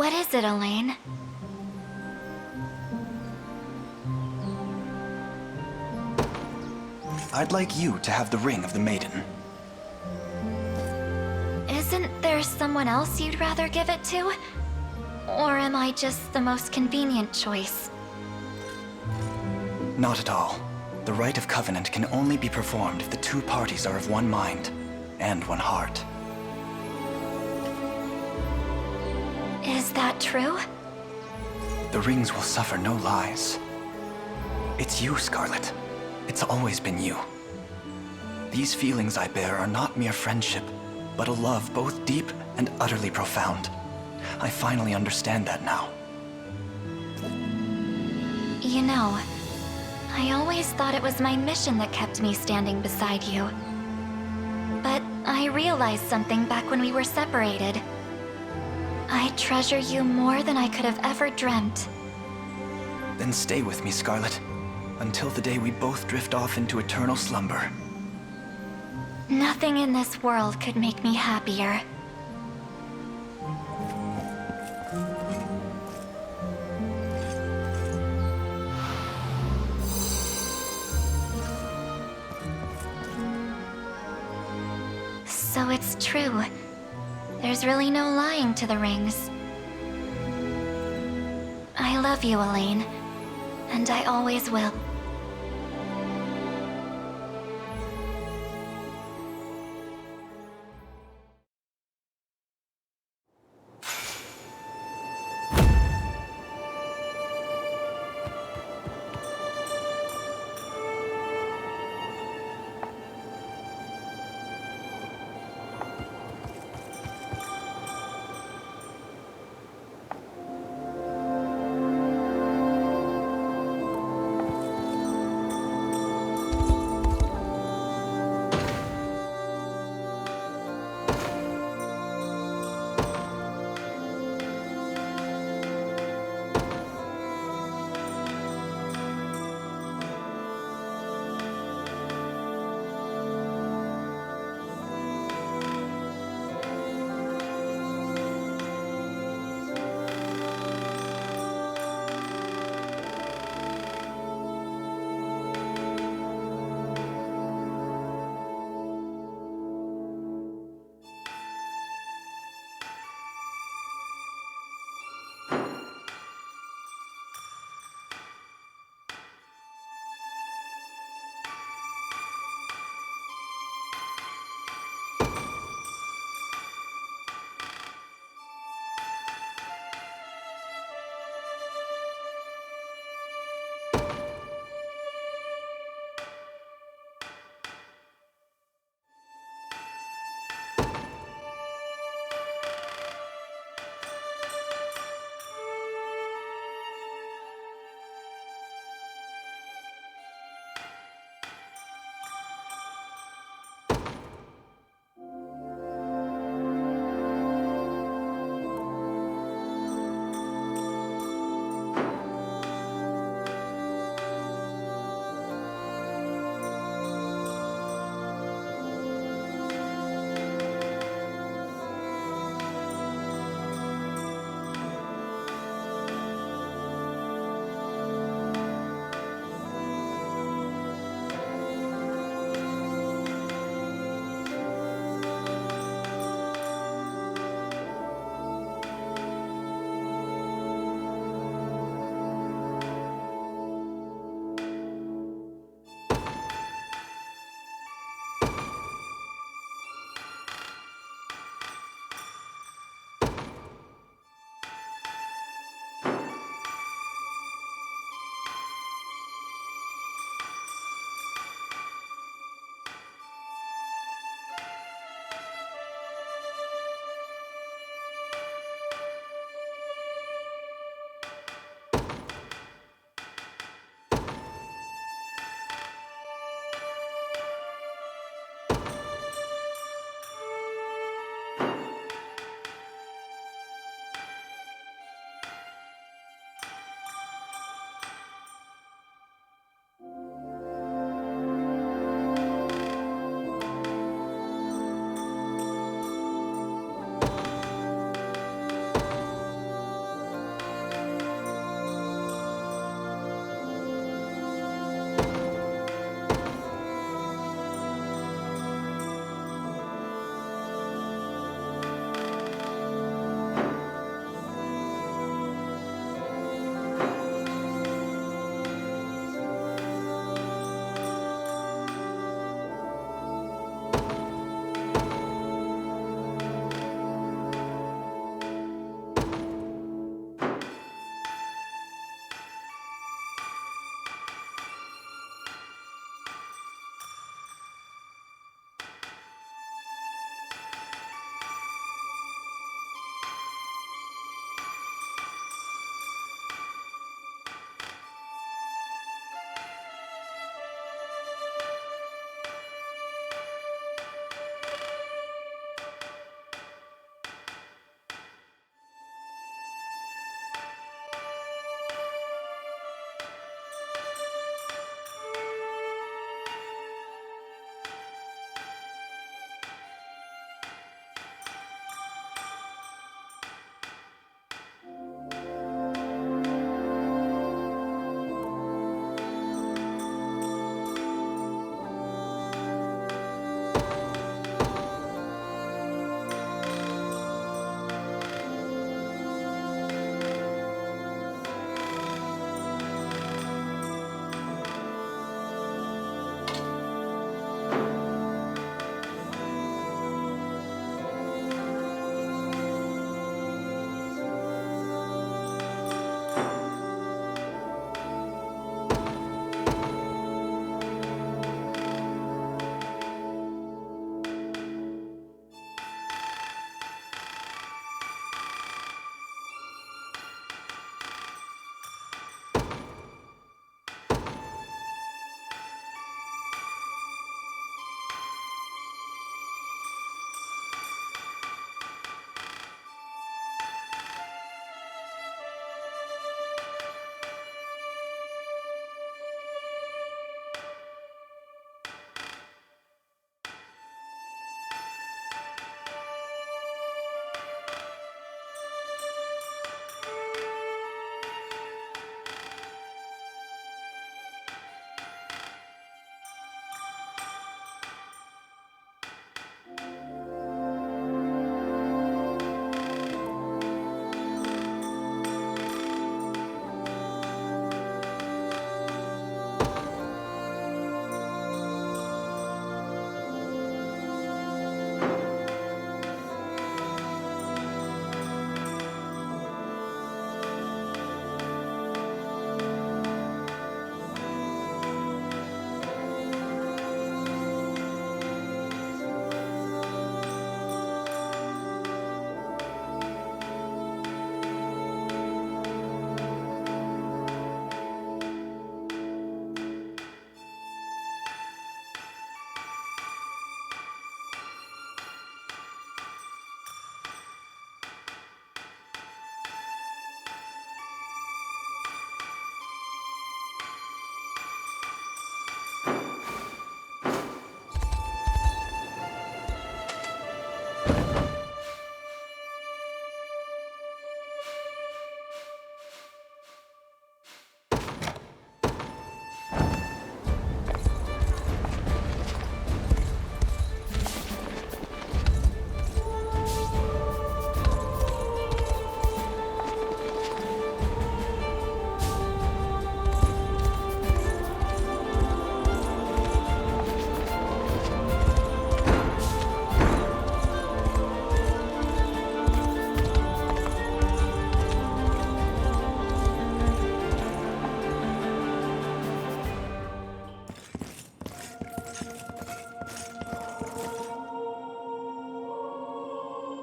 What is it, Elaine? I'd like you to have the ring of the maiden. Isn't there someone else you'd rather give it to? Or am I just the most convenient choice? Not at all. The rite of covenant can only be performed if the two parties are of one mind and one heart. Is that true? The rings will suffer no lies. It's you, Scarlet. It's always been you. These feelings I bear are not mere friendship, but a love both deep and utterly profound. I finally understand that now. You know, I always thought it was my mission that kept me standing beside you. But I realized something back when we were separated. I treasure you more than I could have ever dreamt. Then stay with me, Scarlet, until the day we both drift off into eternal slumber. Nothing in this world could make me happier. So it's true. There's really no lying to the rings. I love you, Elaine. And I always will.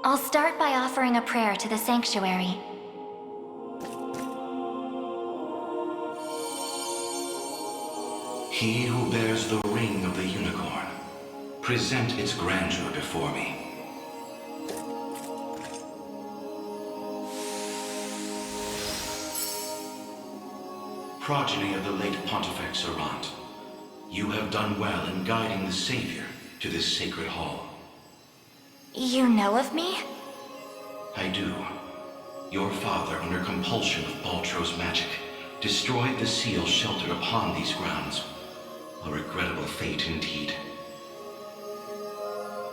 I'll start by offering a prayer to the Sanctuary. He who bears the ring of the Unicorn, present its grandeur before me. Progeny of the late Pontifex Errant, you have done well in guiding the Savior to this sacred hall. You know of me? I do. Your father, under compulsion of Baltro's magic, destroyed the seal sheltered upon these grounds. A regrettable fate indeed.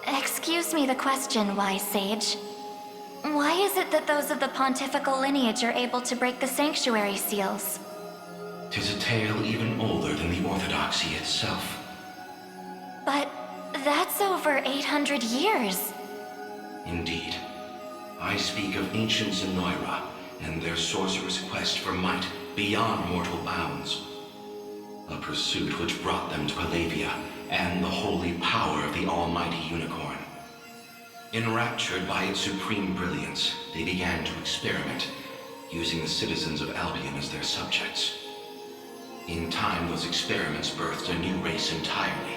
Excuse me the question, wise sage. Why is it that those of the pontifical lineage are able to break the Sanctuary seals? 'Tis a tale even older than the Orthodoxy itself. But that's over 800 years. Indeed. I speak of ancient Zenoira and their sorcerer's quest for might beyond mortal bounds. A pursuit which brought them to Palavia and the holy power of the almighty Unicorn. Enraptured by its supreme brilliance, they began to experiment, using the citizens of Albion as their subjects. In time, those experiments birthed a new race entirely.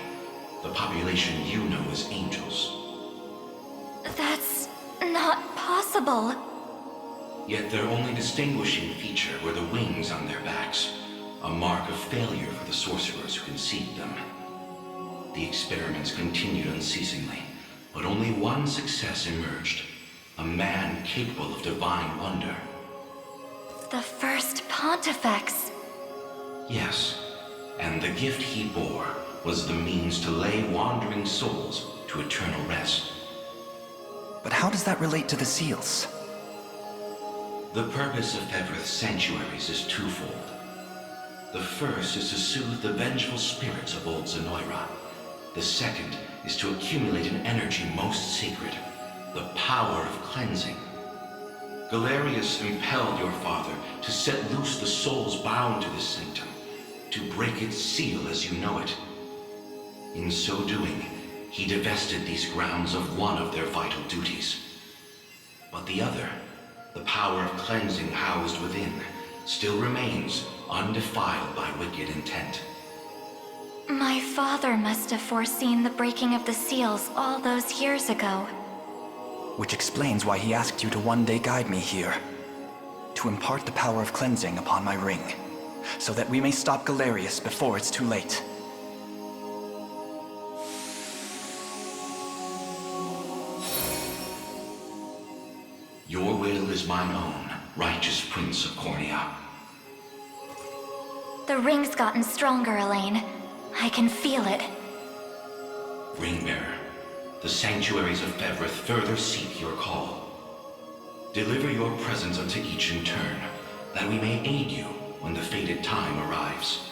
The population you know as angels. That's not possible. Yet their only distinguishing feature were the wings on their backs, a mark of failure for the sorcerers who conceived them. The experiments continued unceasingly, but only one success emerged. A man capable of divine wonder. The first Pontifex. Yes, and the gift he bore was the means to lay wandering souls to eternal rest. But how does that relate to the seals? The purpose of Fevroth's Sanctuaries is twofold. The first is to soothe the vengeful spirits of old Zenoira. The second is to accumulate an energy most sacred, the power of cleansing. Galerius impelled your father to set loose the souls bound to this sanctum, to break its seal as you know it. In so doing, he divested these grounds of one of their vital duties. But the other, the power of cleansing housed within, still remains undefiled by wicked intent. My father must have foreseen the breaking of the seals all those years ago. Which explains why he asked you to one day guide me here. To impart the power of cleansing upon my ring, so that we may stop Galerius before it's too late. Your will is mine own, righteous Prince of Cornea. The ring's gotten stronger, Elaine. I can feel it. Ringbearer, the Sanctuaries of Fevroth further seek your call. Deliver your presence unto each in turn, that we may aid you when the fated time arrives.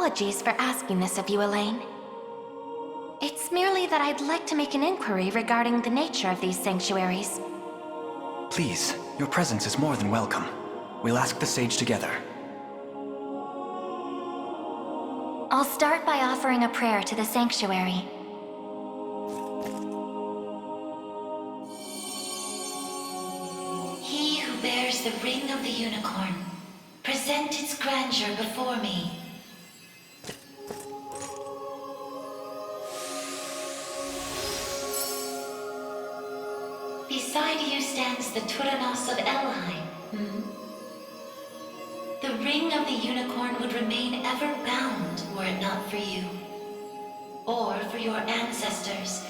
apologies for asking this of you, Elaine. It's merely that I'd like to make an inquiry regarding the nature of these sanctuaries. Please, your presence is more than welcome. We'll ask the sage together. I'll start by offering a prayer to the sanctuary. He who bears the ring of the unicorn, present its grandeur before me. Beside you stands the Turanos of Elheim. The ring of the unicorn would remain ever bound were it not for you. Or for your ancestors,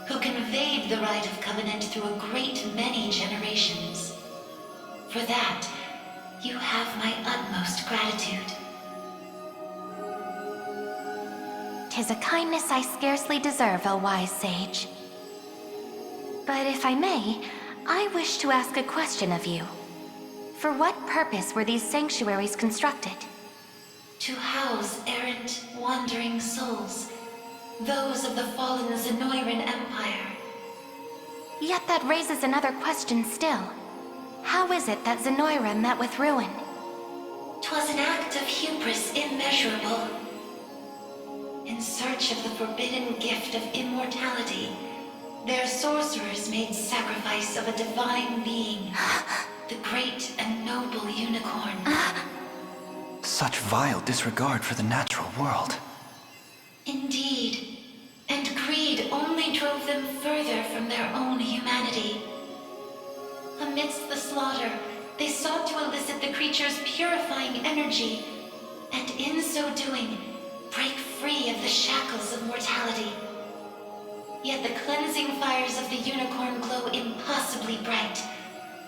who conveyed the rite of covenant through a great many generations. For that, you have my utmost gratitude. 'Tis a kindness I scarcely deserve, O wise sage. But if I may, I wish to ask a question of you. For what purpose were these sanctuaries constructed? To house errant, wandering souls, those of the fallen Zenoiran Empire. Yet that raises another question still. How is it that Zenoira met with ruin? 'Twas an act of hubris immeasurable. In search of the forbidden gift of immortality, their sorcerers made sacrifice of a divine being, the great and noble unicorn. Such vile disregard for the natural world. Indeed. And greed only drove them further from their own humanity. Amidst the slaughter, they sought to elicit the creature's purifying energy, and in so doing, break free of the shackles of mortality. Yet the cleansing fires of the unicorn glow impossibly bright,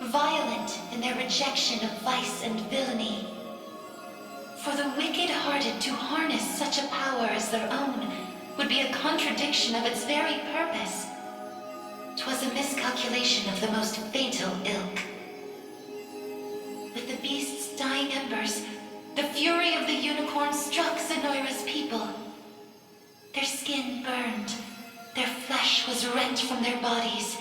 violent in their rejection of vice and villainy. For the wicked-hearted to harness such a power as their own would be a contradiction of its very purpose. 'Twas a miscalculation of the most fatal ilk. With the beast's dying embers, the fury of the unicorn struck Zenoira's people. Their skin burned, their flesh was rent from their bodies,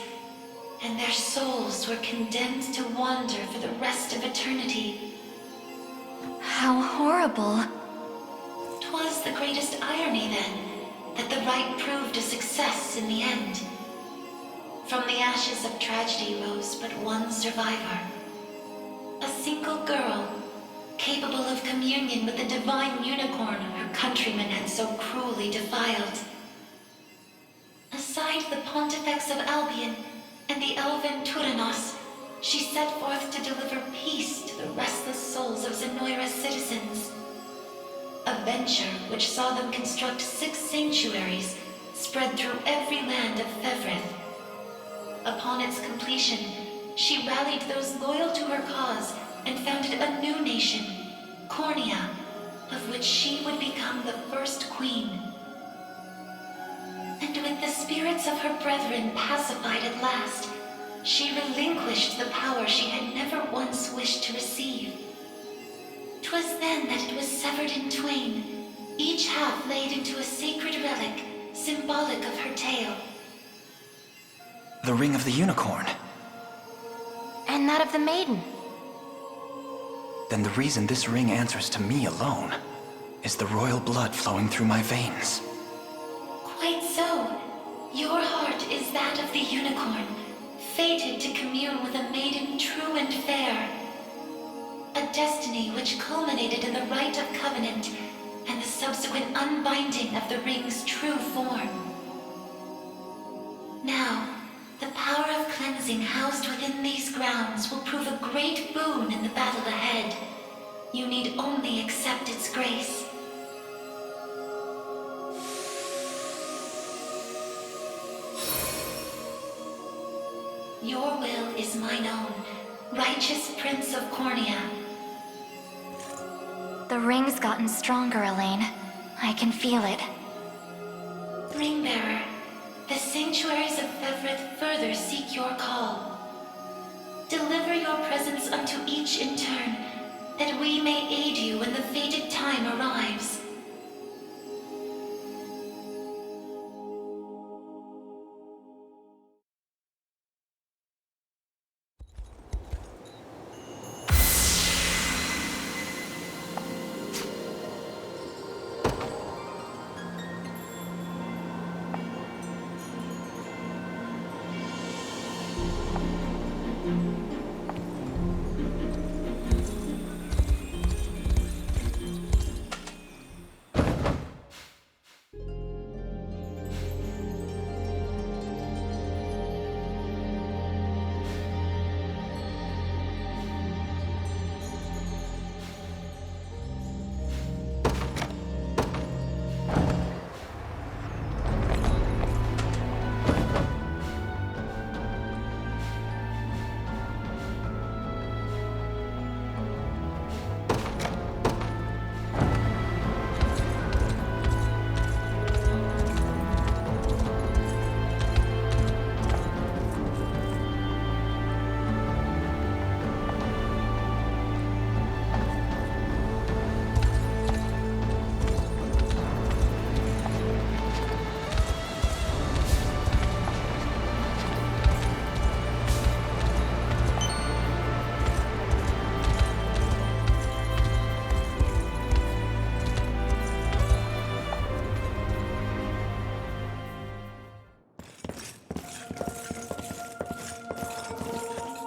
and their souls were condemned to wander for the rest of eternity. How horrible. 'Twas the greatest irony, then, that the rite proved a success in the end. From the ashes of tragedy rose but one survivor. A single girl, capable of communion with the divine unicorn her countrymen had so cruelly defiled. Aside the Pontifex of Albion and the elven Turanos, she set forth to deliver peace to the restless souls of Zenoira's citizens. A venture which saw them construct 6 sanctuaries spread through every land of Fevrith. Upon its completion, she rallied those loyal to her cause and founded a new nation, Cornea, of which she would become the first queen. And with the spirits of her brethren pacified at last, she relinquished the power she had never once wished to receive. 'Twas then that it was severed in twain, each half laid into a sacred relic, symbolic of her tale. The ring of the unicorn. And that of the maiden. Then the reason this ring answers to me alone is the royal blood flowing through my veins. Quite so. Your heart is that of the unicorn, fated to commune with a maiden true and fair. A destiny which culminated in the rite of covenant and the subsequent unbinding of the ring's true form. Now, the power of cleansing housed within these grounds will prove a great boon in the battle ahead. You need only accept its grace. Your will is mine own, righteous Prince of Cornea. The ring's gotten stronger, Elaine. I can feel it. Ringbearer, the sanctuaries of Fevrith further seek your call. Deliver your presence unto each in turn, that we may aid you when the fated time arrives.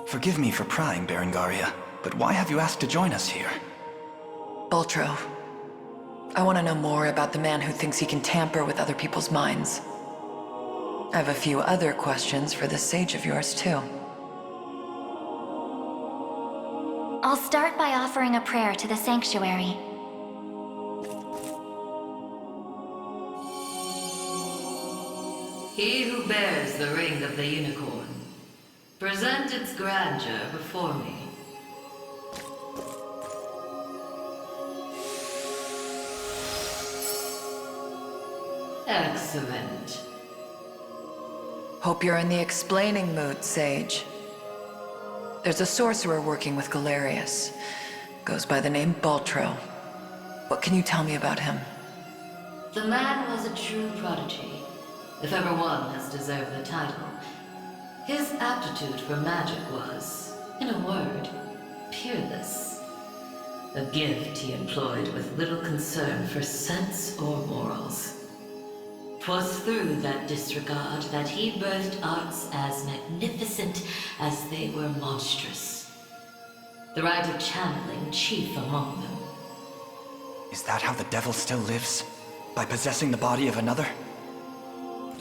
Forgive me for prying, Berengaria, but why have you asked to join us here? Baltro, I want to know more about the man who thinks he can tamper with other people's minds. I have a few other questions for this sage of yours, too. I'll start by offering a prayer to the Sanctuary. He who bears the ring of the Unicorn, present its grandeur before me. Excellent. Hope you're in the explaining mood, Sage. There's a sorcerer working with Galerius. Goes by the name Baltro. What can you tell me about him? The man was a true prodigy, if ever one has deserved the title. His aptitude for magic was, in a word, peerless. A gift he employed with little concern for sense or morals. 'Twas through that disregard that he birthed arts as magnificent as they were monstrous. The rite of channeling chief among them. Is that how the devil still lives? By possessing the body of another?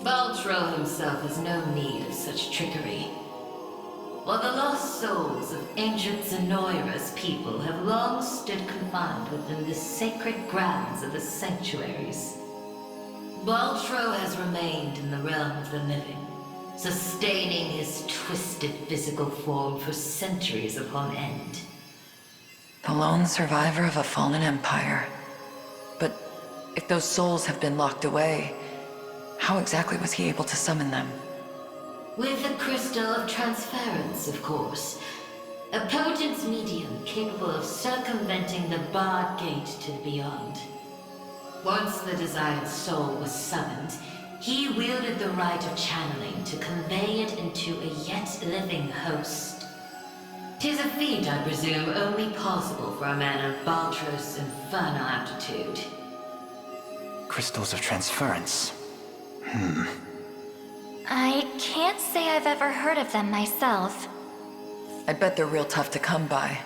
Baltro himself has no need of such trickery. While the lost souls of ancient Zenoira's people have long stood confined within the sacred grounds of the Sanctuaries, Baltro has remained in the realm of the living, sustaining his twisted physical form for centuries upon end. The lone survivor of a fallen empire. But if those souls have been locked away, how exactly was he able to summon them? With the crystal of transference, of course. A potent medium capable of circumventing the barred gate to the beyond. Once the desired soul was summoned, he wielded the rite of channeling to convey it into a yet living host. 'Tis a feat, I presume, only possible for a man of Baltro's infernal aptitude. Crystals of transference. I can't say I've ever heard of them myself. I bet they're real tough to come by.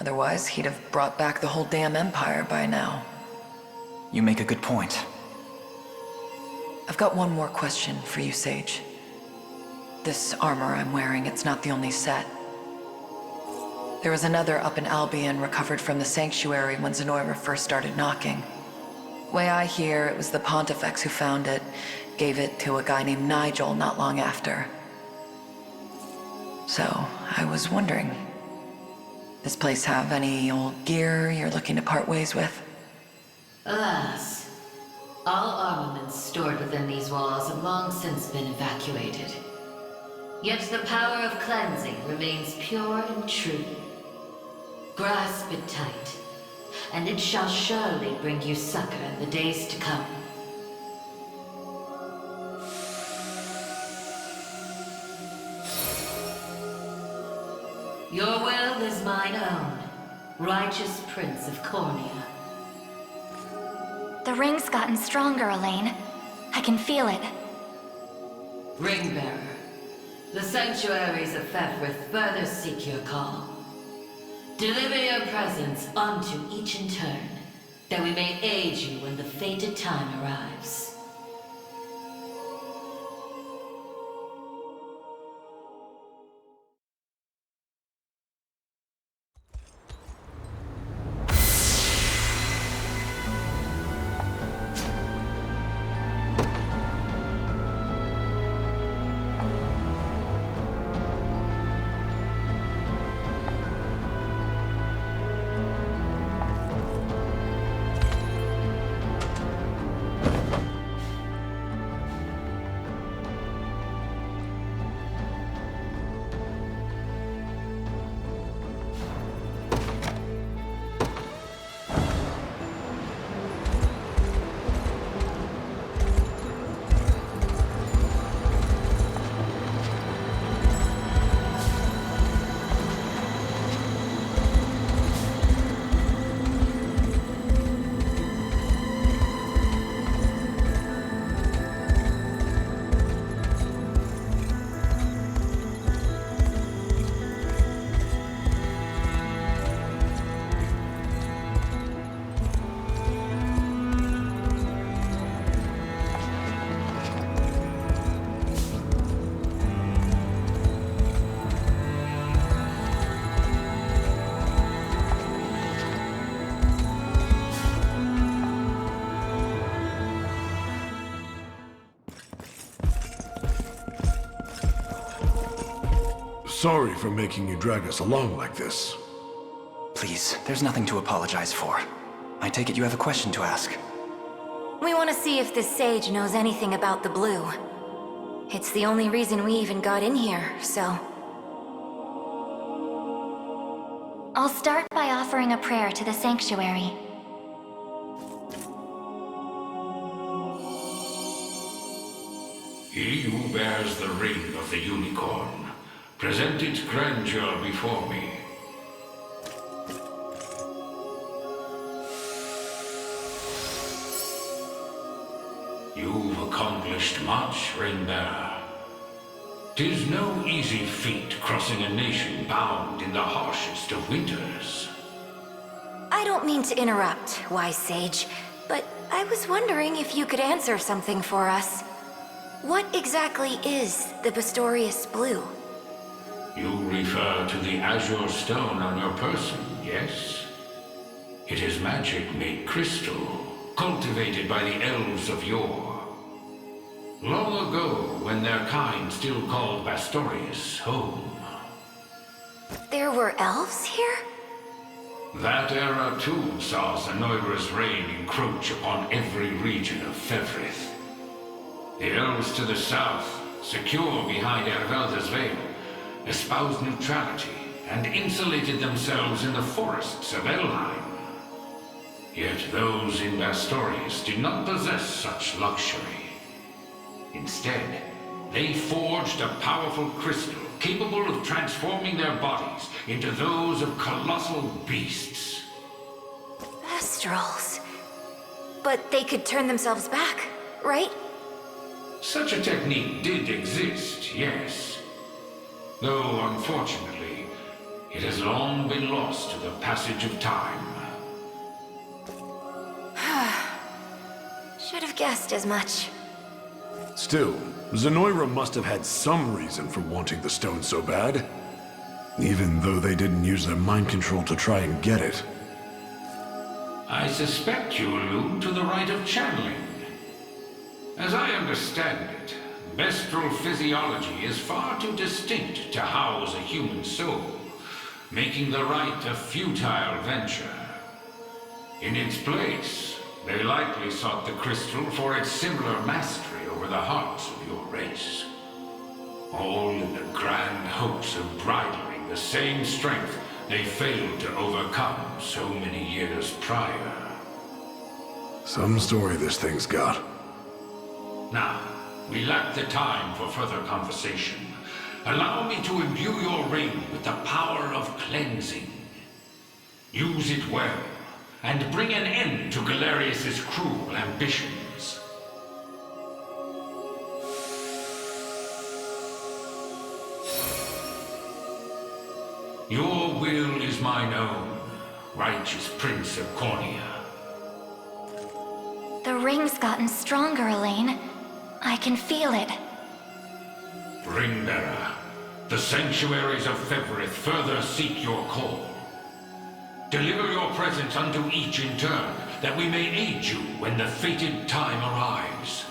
Otherwise, he'd have brought back the whole damn empire by now. You make a good point. I've got one more question for you, Sage. This armor I'm wearing, it's not the only set. There was another up in Albion recovered from the Sanctuary when Zenoira first started knocking. Way I hear, it was the Pontifex who found it, gave it to a guy named Nigel not long after. So, I was wondering, this place have any old gear you're looking to part ways with? Alas, all armaments stored within these walls have long since been evacuated. Yet the power of cleansing remains pure and true. Grasp it tight, and it shall surely bring you succor in the days to come. Your will is mine own, righteous Prince of Cornea. The ring's gotten stronger, Elaine. I can feel it. Ringbearer, the Sanctuaries of Fefrith further seek your call. Deliver your presence unto each in turn, that we may aid you when the fated time arrives. sorry for making you drag us along like this. Please, there's nothing to apologize for. I take it you have a question to ask. We want to see if this sage knows anything about the blue. It's the only reason we even got in here, so... I'll start by offering a prayer to the Sanctuary. He who bears the ring of the Unicorn, present its grandeur before me. You've accomplished much, Ring-bearer. 'Tis no easy feat crossing a nation bound in the harshest of winters. I don't mean to interrupt, wise sage, but I was wondering if you could answer something for us. What exactly is the Bastorius Blue? You refer to the azure stone on your person, yes? It is magic made crystal, cultivated by the elves of yore. Long ago, when their kind still called Bastorius home. There were elves here? That era too saw Zenoira's reign encroach upon every region of Fevrith. The elves to the south, secure behind Ervelda's veil, espoused neutrality and insulated themselves in the forests of Elheim. Yet those in Bastorius did not possess such luxury. Instead, they forged a powerful crystal capable of transforming their bodies into those of colossal beasts. Astrals. But they could turn themselves back, right? Such a technique did exist, yes. Though, unfortunately, it has long been lost to the passage of time. Should have guessed as much. Still, Zenoira must have had some reason for wanting the stone so bad. Even though they didn't use their mind control to try and get it. I suspect you allude to the rite of channeling. As I understand it, bestral physiology is far too distinct to house a human soul, making the rite a futile venture. In its place, they likely sought the crystal for its similar mastery over the hearts of your race. All in the grand hopes of bridling the same strength they failed to overcome so many years prior. Some story this thing's got. Now, we lack the time for further conversation. Allow me to imbue your ring with the power of cleansing. Use it well, and bring an end to Galerius's cruel ambitions. Your will is mine own, righteous Prince of Cornea. The ring's gotten stronger, Elaine. I can feel it. Ringbearer, the Sanctuaries of Fevrith further seek your call. Deliver your presence unto each in turn, that we may aid you when the fated time arrives.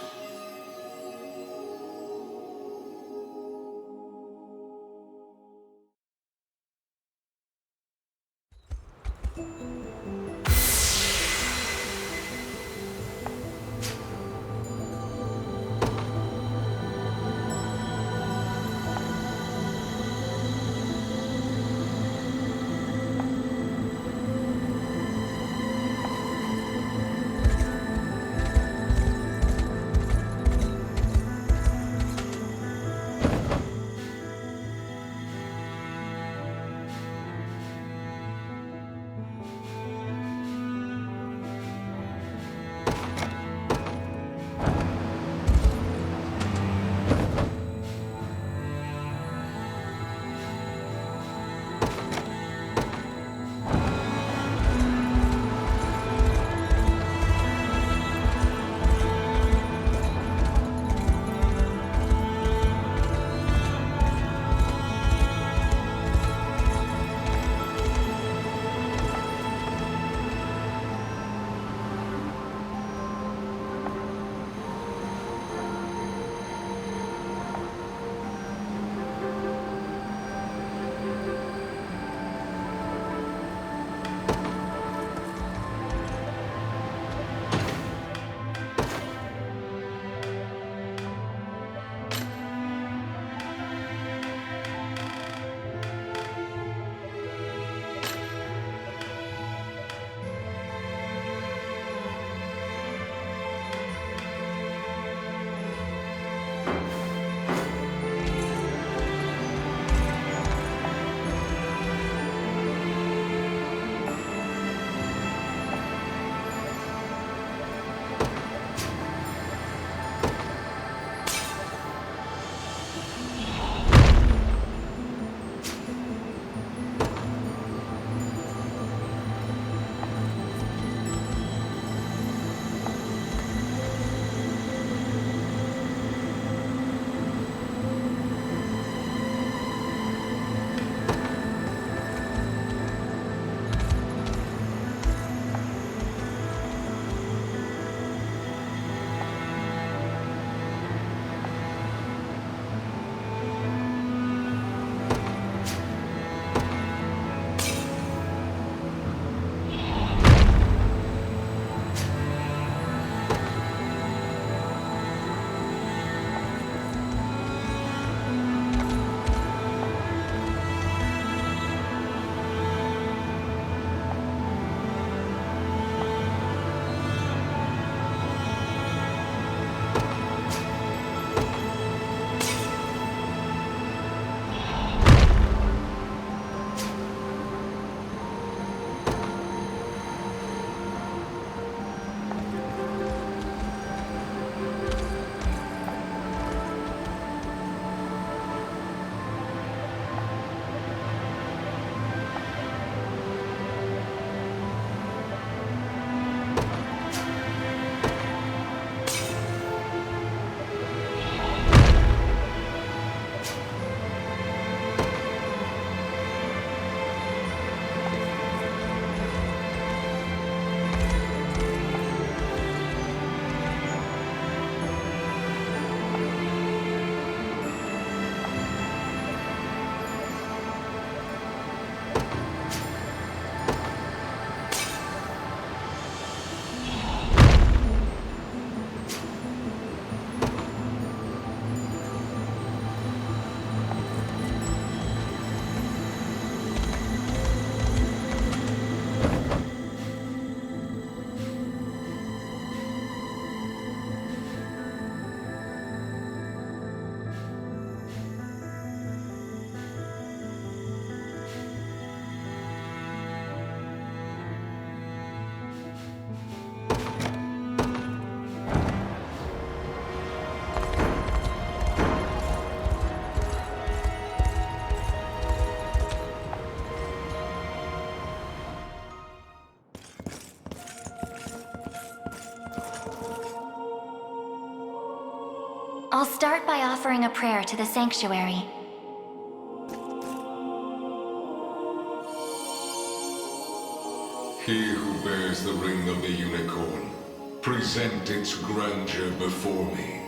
I'll start by offering a prayer to the Sanctuary. He who bears the ring of the Unicorn, present its grandeur before me.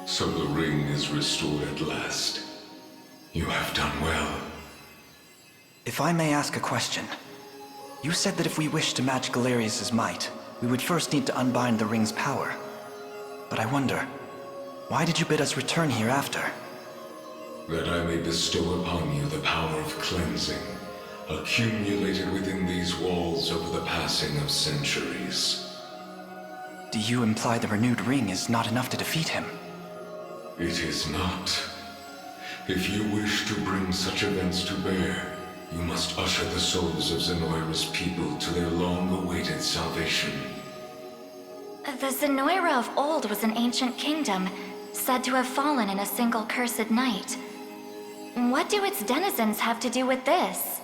So the ring is restored at last. You have done well. If I may ask a question. You said that if we wished to match Galerius' might, we would first need to unbind the ring's power. But I wonder, why did you bid us return here after? That I may bestow upon you the power of cleansing, accumulated within these walls over the passing of centuries. Do you imply the renewed ring is not enough to defeat him? It is not. If you wish to bring such events to bear, you must usher the souls of Zenoira's people to their long-awaited salvation. The Zenoira of old was an ancient kingdom, said to have fallen in a single cursed night. What do its denizens have to do with this?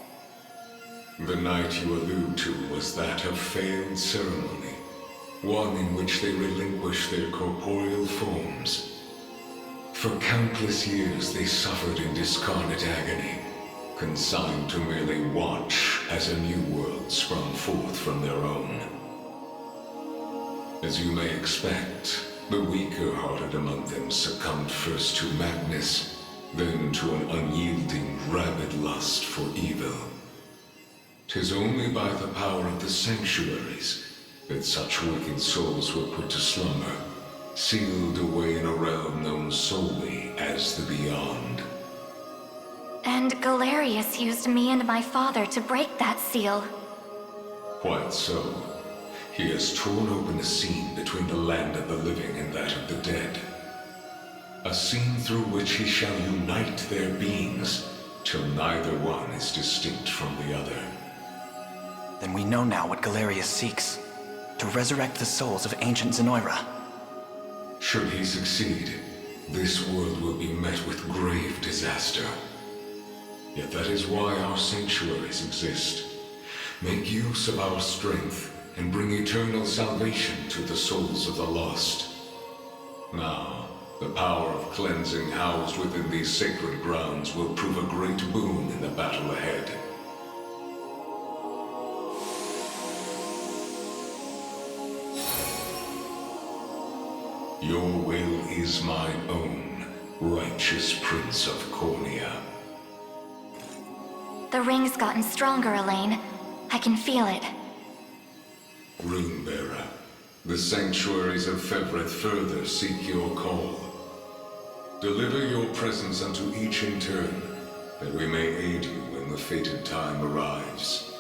The night you allude to was that of failed ceremony, one in which they relinquished their corporeal forms. For countless years they suffered in discarnate agony, consigned to merely watch as a new world sprung forth from their own. As you may expect, the weaker-hearted among them succumbed first to madness, then to an unyielding, rabid lust for evil. 'Tis only by the power of the Sanctuaries that such wicked souls were put to slumber, sealed away in a realm known solely as the Beyond. And Galerius used me and my father to break that seal. Quite so. He has torn open a seam between the land of the living and that of the dead. A seam through which he shall unite their beings, till neither one is distinct from the other. Then we know now what Galerius seeks. To resurrect the souls of ancient Zenoira. Should he succeed, this world will be met with grave disaster. Yet that is why our sanctuaries exist. Make use of our strength and bring eternal salvation to the souls of the lost. Now, the power of cleansing housed within these sacred grounds will prove a great boon in the battle ahead. Your will is mine own, righteous Prince of Cornea. The ring's gotten stronger, Elaine. I can feel it. Runebearer, the sanctuaries of Fevrith further seek your call. Deliver your presence unto each in turn, that we may aid you when the fated time arrives.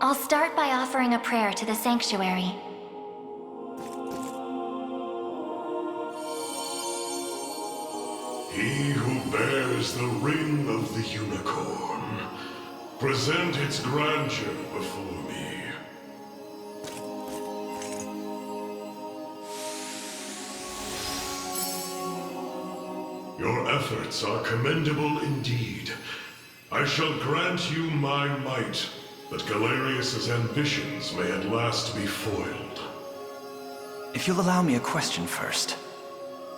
I'll start by offering a prayer to the Sanctuary. He who bears is the Ring of the Unicorn. Present its grandeur before me. Your efforts are commendable indeed. I shall grant you my might, that Galerius's ambitions may at last be foiled. If you'll allow me a question first.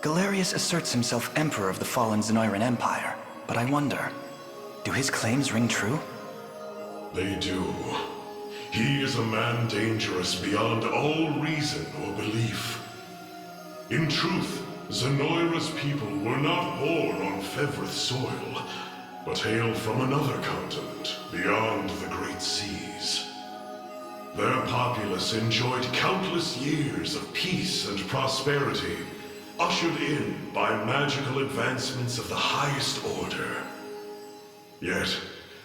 Galerius asserts himself Emperor of the fallen Zenoiran Empire, but I wonder, do his claims ring true? They do. He is a man dangerous beyond all reason or belief. In truth, Zenoira's people were not born on Fevrith soil, but hail from another continent beyond the Great Seas. Their populace enjoyed countless years of peace and prosperity, ushered in by magical advancements of the highest order. Yet,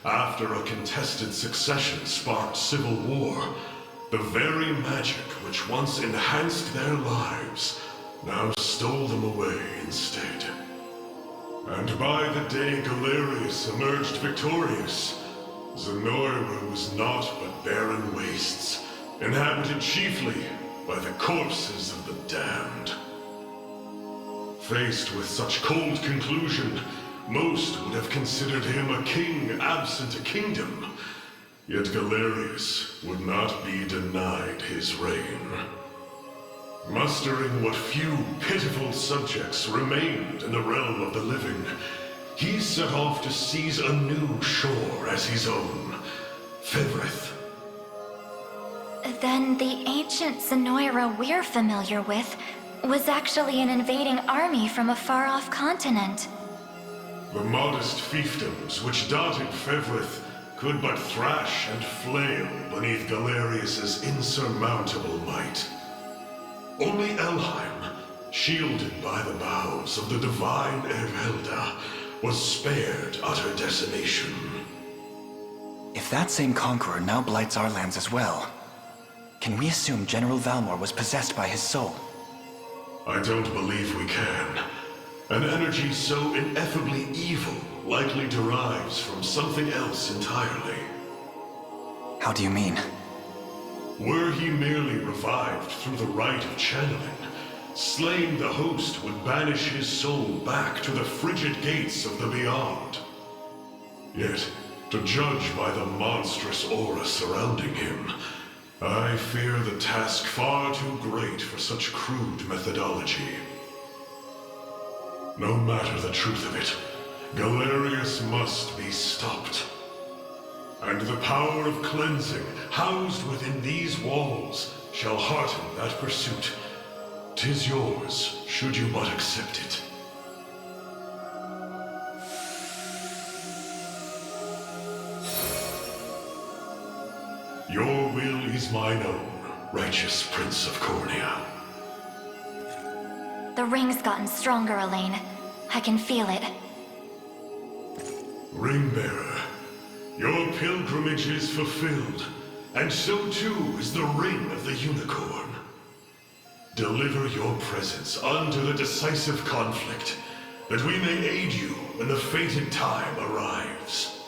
after a contested succession sparked civil war, the very magic which once enhanced their lives now stole them away instead. And by the day Galerius emerged victorious, Zenoira was naught but barren wastes, inhabited chiefly by the corpses of the damned. Faced with such cold conclusion, most would have considered him a king absent a kingdom. Yet Galerius would not be denied his reign. Mustering what few pitiful subjects remained in the realm of the living, he set off to seize a new shore as his own, Fevrith. Then the ancient Zenoira we're familiar with was actually an invading army from a far-off continent. The modest fiefdoms which dotted Fevrith could but thrash and flail beneath Galerius's insurmountable might. Only Elheim, shielded by the boughs of the divine Ervelda, was spared utter decimation. If that same conqueror now blights our lands as well, can we assume General Valmor was possessed by his soul? I don't believe we can. An energy so ineffably evil likely derives from something else entirely. How do you mean? Were he merely revived through the rite of channeling, slaying the host would banish his soul back to the frigid gates of the beyond. Yet, to judge by the monstrous aura surrounding him, I fear the task far too great for such crude methodology. No matter the truth of it, Galerius must be stopped. And the power of cleansing housed within these walls shall hearten that pursuit. 'Tis yours, should you but accept it. Your will is mine own, righteous Prince of Cornea. The ring's gotten stronger, Elaine. I can feel it. Ringbearer, your pilgrimage is fulfilled, and so too is the Ring of the Unicorn. Deliver your presence unto the decisive conflict, that we may aid you when the fated time arrives.